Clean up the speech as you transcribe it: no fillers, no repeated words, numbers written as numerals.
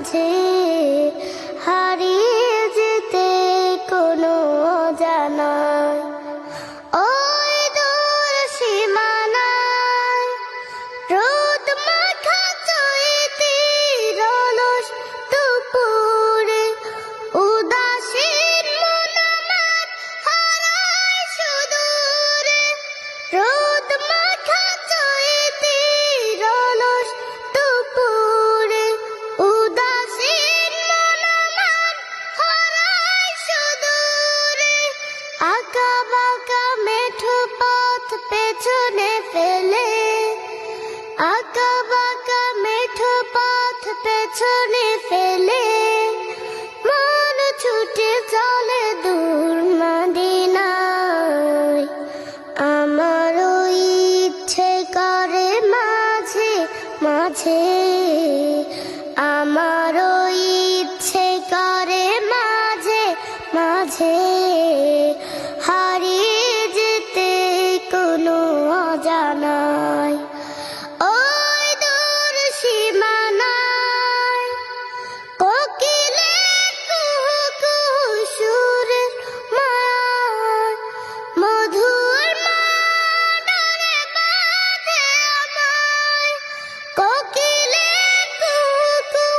মাঝে হারিয়ে যেতে কোনো অজানায় ওই দূর সীমানায় রোদ মাখা চৈতির অলস দুপুরে উদাসীন মন আমার হারায় সুদূরে রোদ মাখা চৈতির অলস দুপুরে উদাসীন মন আমার হারায় সুদূরে আঁকা বাঁকা মেঠো পথ পেছনে ফেলে আঁকা বাঁকা মেঠো পথ পেছনে ফেলে